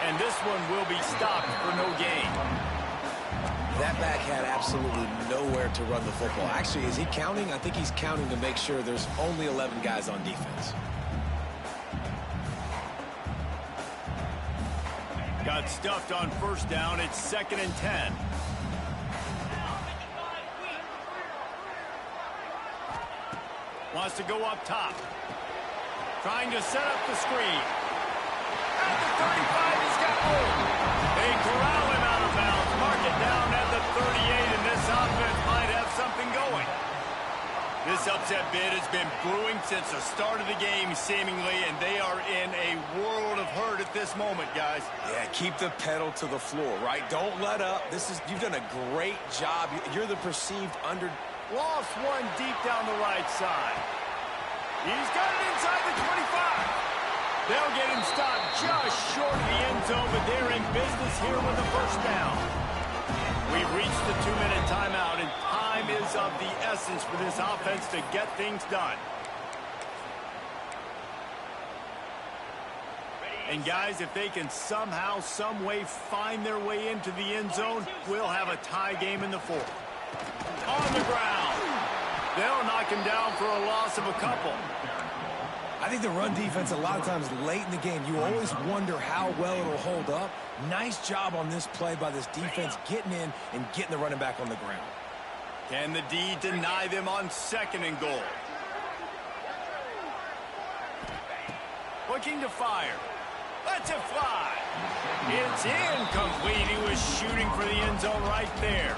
[SPEAKER 1] And this one will be stopped for no gain.
[SPEAKER 3] That back had absolutely nowhere to run the football. Actually, is he counting? I think he's counting to make sure there's only 11 guys on defense.
[SPEAKER 1] Got stuffed on 1st down. It's 2nd and 10. Wants to go up top. Trying to set up the screen. At the 35, he's got room. They corral him out of bounds. Mark it down at the 38, and this offense might have something going. This upset bid has been brewing since the start of the game, seemingly, and they are in a world of hurt at this moment, guys.
[SPEAKER 3] Yeah, keep the pedal to the floor, right? Don't let up. You've done a great job. You're the perceived under.
[SPEAKER 1] Lost one deep down the right side. He's got it inside the 25. They'll get him stopped just short of the end zone, but they're in business here with the 1st down. We've reached the 2-minute timeout, and time is of the essence for this offense to get things done. And guys, if they can somehow, some way find their way into the end zone, we'll have a tie game in the 4th. On the ground. They'll knock him down for a loss of a couple.
[SPEAKER 3] I think the run defense, a lot of times late in the game, you always wonder how well it'll hold up. Nice job on this play by this defense, getting in and getting the running back on the ground.
[SPEAKER 1] Can the D deny them on 2nd and goal? Looking to fire. Lets it fly. It's incomplete. He was shooting for the end zone right there.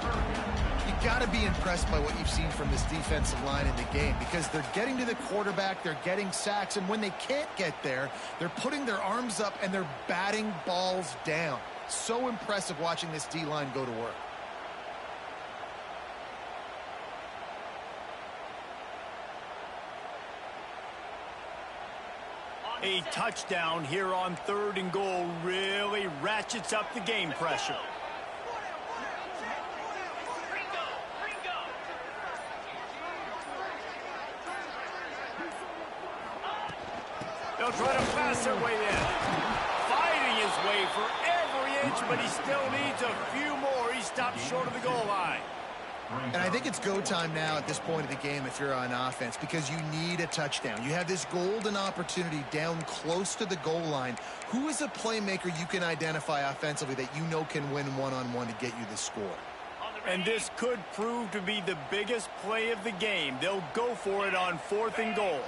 [SPEAKER 2] You got to be impressed by what you've seen from this defensive line in the game, because they're getting to the quarterback, they're getting sacks, and when they can't get there, they're putting their arms up and they're batting balls down. So impressive watching this D-line go to work.
[SPEAKER 1] A touchdown here on 3rd and goal really ratchets up the game pressure. They'll try to pass their way in. Fighting his way for every inch, but he still needs a few more. He stopped short of the goal line.
[SPEAKER 2] And I think it's go time now at this point of the game if you're on offense, because you need a touchdown. You have this golden opportunity down close to the goal line. Who is a playmaker you can identify offensively that you know can win one-on-one to get you the score?
[SPEAKER 1] And this could prove to be the biggest play of the game. They'll go for it on 4th and goal.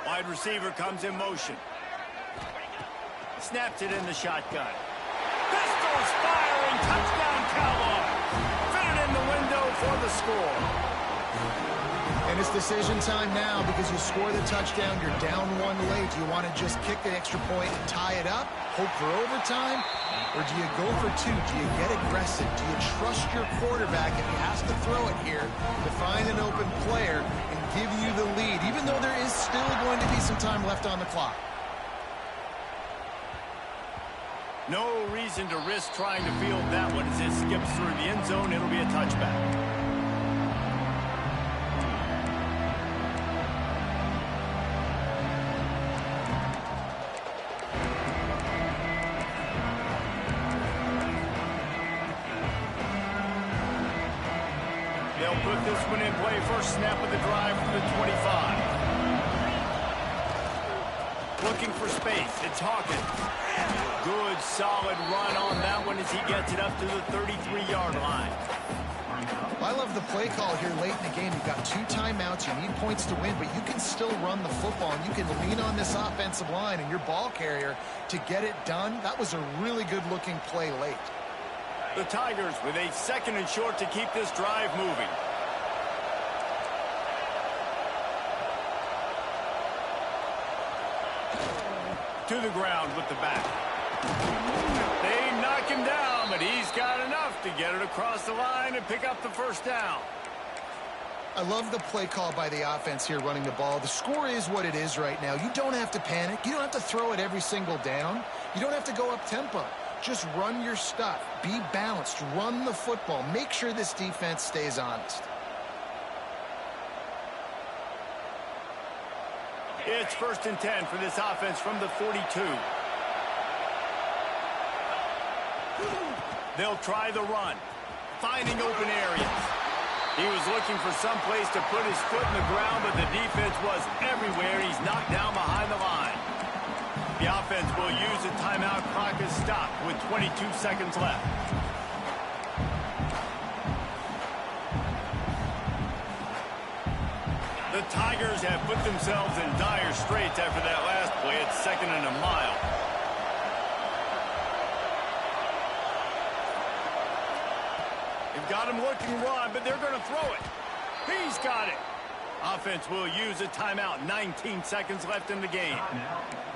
[SPEAKER 1] Wide receiver comes in motion. Snaps it in the shotgun. Pistols firing. Touchdown, Cowboys. Fit it in the window for the score.
[SPEAKER 2] And it's decision time now because you score the touchdown, you're down 1 late. Do you want to just kick the extra point and tie it up, hope for overtime? Or do you go for 2? Do you get aggressive? Do you trust your quarterback if he has to throw it here to find an open player and give you the lead, even though there is still going to be some time left on the clock?
[SPEAKER 1] No reason to risk trying to field that one as it skips through the end zone. It'll be a touchback. They'll put this one in play. First snap of the drive from the 25. Looking for space. It's Hawkins. Good, solid run on that one as he gets it up to the 33-yard line.
[SPEAKER 2] I love the play call here late in the game. You've got 2 timeouts. You need points to win, but you can still run the football, and you can lean on this offensive line and your ball carrier to get it done. That was a really good-looking play late.
[SPEAKER 1] The Tigers with a 2nd and short to keep this drive moving. To the ground with the back. They knock him down, but he's got enough to get it across the line and pick up the first down.
[SPEAKER 2] I love the play call by the offense here running the ball. The score is what it is right now. You don't have to panic. You don't have to throw it every single down. You don't have to go up tempo. Just run your stuff. Be balanced. Run the football. Make sure this defense stays honest.
[SPEAKER 1] It's 1st and 10 for this offense from the 42. They'll try the run, finding open areas. He was looking for some place to put his foot in the ground, but the defense was everywhere. He's knocked down behind the line. The offense will use a timeout. Clock is stopped with 22 seconds left. The Tigers have put themselves in dire straits after that last play. It's 2nd and a mile. They've got him looking run, but they're going to throw it. He's got it. Offense will use a timeout. 19 seconds left in the game.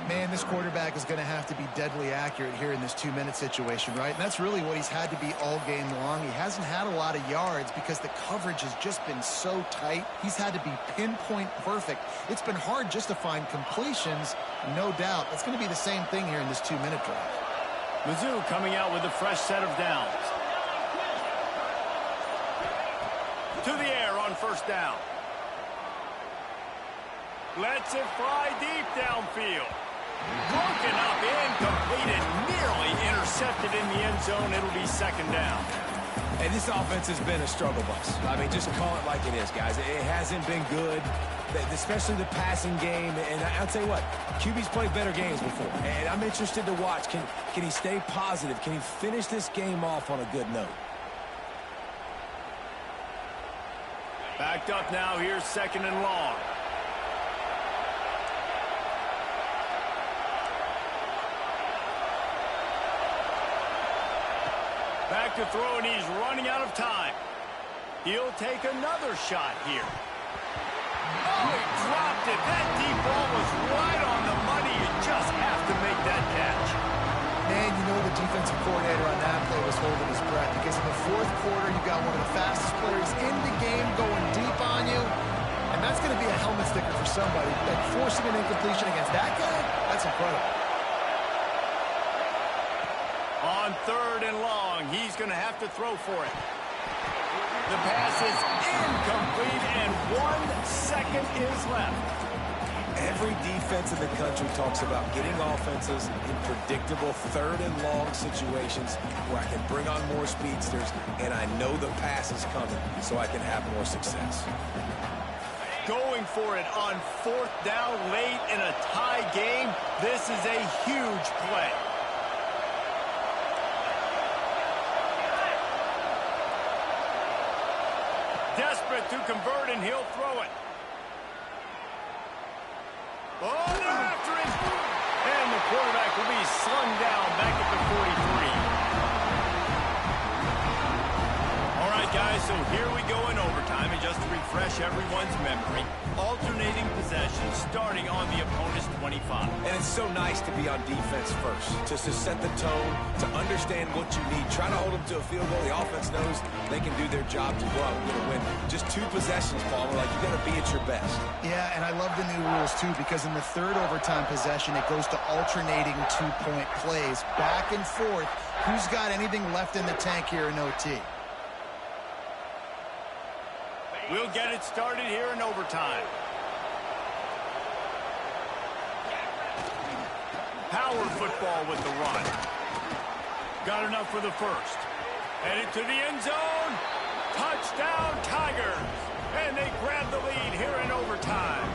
[SPEAKER 2] Man, this quarterback is going to have to be deadly accurate here in this 2-minute situation, right? And that's really what he's had to be all game long. He hasn't had a lot of yards because the coverage has just been so tight. He's had to be pinpoint perfect. It's been hard just to find completions, no doubt. It's going to be the same thing here in this 2-minute drive.
[SPEAKER 1] Mizzou coming out with a fresh set of downs. To the air on 1st down. Lets it fly deep downfield. Broken up, incomplete, and nearly intercepted in the end zone. It'll be 2nd down.
[SPEAKER 3] And this offense has been a struggle bus. I mean, just call it like it is, guys. It hasn't been good, especially the passing game. And I'll tell you what, QB's played better games before. And I'm interested to watch. Can he stay positive? Can he finish this game off on a good note?
[SPEAKER 1] Backed up now. Here's 2nd and long. Back to throw, and he's running out of time. He'll take another shot here. Oh, he dropped it. That deep ball was right on the money. You just have to make that catch.
[SPEAKER 2] Man, you know the defensive coordinator on that play was holding his breath because in the 4th quarter, you got one of the fastest players in the game going deep on you, and that's going to be a helmet sticker for somebody. Like forcing an incompletion against that guy, that's incredible.
[SPEAKER 1] On 3rd and long, he's going to have to throw for it. The pass is incomplete, and 1 second is left.
[SPEAKER 3] Every defense in the country talks about getting offenses in predictable 3rd and long situations where I can bring on more speedsters, and I know the pass is coming, so I can have more success.
[SPEAKER 1] Going for it on 4th down late in a tie game. This is a huge play. to convert, and he'll throw it. Oh, they're after him. And the quarterback will be slung down back at the 43. All right, guys, so here we go in overtime. And just to refresh everyone's memory, alternating possession starting on the opponent's 25.
[SPEAKER 3] And it's so nice to be on defense first, just to set the tone, to understand what you need. Try to hold them to a field goal. The offense knows they can do their job to go out and get a win. Just 2 possessions, Palmer, like you got to be at your best.
[SPEAKER 2] Yeah, and I love the new rules, too, because in the third overtime possession, it goes to alternating 2-point plays, back and forth. Who's got anything left in the tank here in OT?
[SPEAKER 1] We'll get it started here in overtime. Power football with the run. Got enough for the first. Headed to the end zone. Touchdown, Tigers. And they grab the lead here in overtime.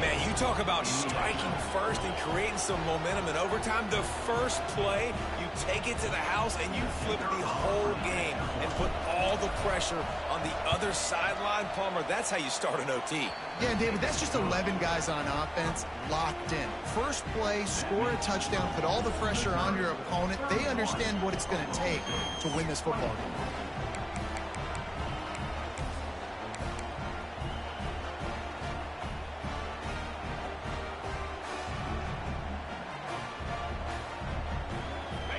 [SPEAKER 3] Man, you talk about striking first and creating some momentum in overtime. The first play, you take it to the house and you flip the whole game and put all the pressure on the other sideline. Palmer, that's how you start an OT.
[SPEAKER 2] Yeah, David, that's just 11 guys on offense locked in. First play, score a touchdown, put all the pressure on your opponent. They understand what it's going to take to win this football game.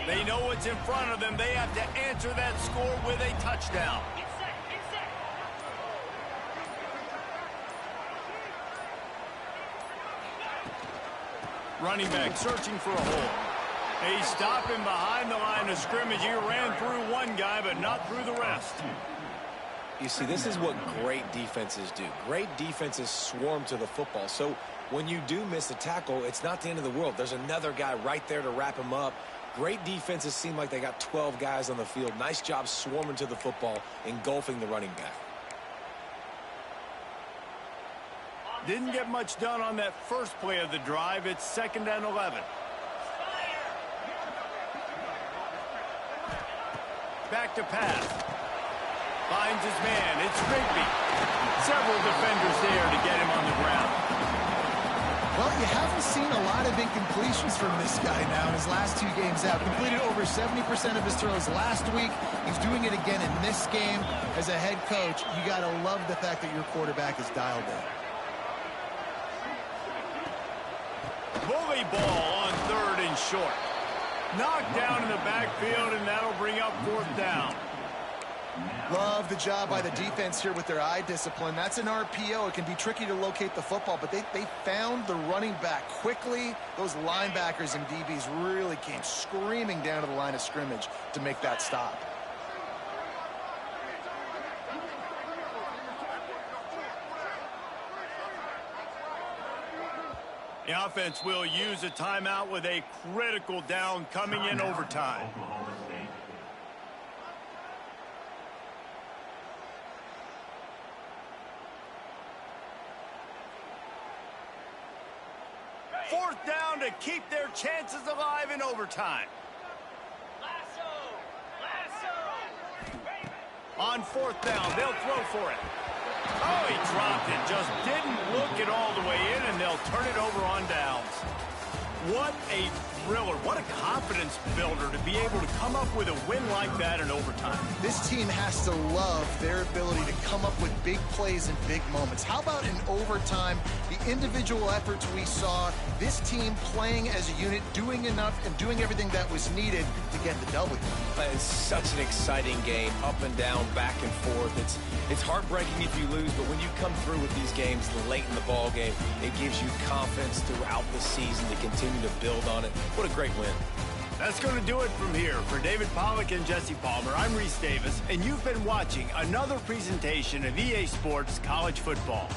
[SPEAKER 1] They know what's in front of them. They have to answer that score with a touchdown. Running back searching for a hole. They stop him behind the line of scrimmage. He ran through one guy, but not through the rest.
[SPEAKER 3] You see, this is what great defenses do. Great defenses swarm to the football. So when you do miss a tackle, it's not the end of the world. There's another guy right there to wrap him up. Great defenses seem like they got 12 guys on the field. Nice job swarming to the football, engulfing the running back.
[SPEAKER 1] Didn't get much done on that first play of the drive. It's 2nd and 11. Back to pass. Finds his man. It's Rigby. Several defenders there to get him on the ground.
[SPEAKER 2] Well, you haven't seen a lot of incompletions from this guy now in his last 2 games out. Completed over 70% of his throws last week. He's doing it again in this game. As a head coach, you got to love the fact that your quarterback is dialed in.
[SPEAKER 1] Bully ball on 3rd and short. Knocked down in the backfield, and that'll bring up 4th down.
[SPEAKER 2] Love the job by the defense here with their eye discipline. That's an RPO. It can be tricky to locate the football, but they found the running back quickly. Those linebackers and DBs really came screaming down to the line of scrimmage to make that stop.
[SPEAKER 1] The offense will use a timeout with a critical down coming in overtime.
[SPEAKER 5] Oklahoma State.
[SPEAKER 1] 4th down to keep their chances alive in overtime. On 4th down, they'll throw for it. Oh, he dropped it. Just didn't look it all the way in, and they'll turn it over on downs. What a thriller. What a confidence builder to be able to come up with a win like that in overtime.
[SPEAKER 2] This team has to love their ability to come up with big plays and big moments. How about in overtime, the individual efforts we saw, this team playing as a unit, doing enough and doing everything that was needed to get the W.
[SPEAKER 3] It's such an exciting game, up and down, back and forth. It's heartbreaking if you lose, but when you come through with these games late in the ball game, it gives you confidence throughout the season to continue to build on it. What a great win.
[SPEAKER 1] That's going to do it from here. For David Pollack and Jesse Palmer, I'm Reese Davis, and you've been watching another presentation of EA Sports College Football.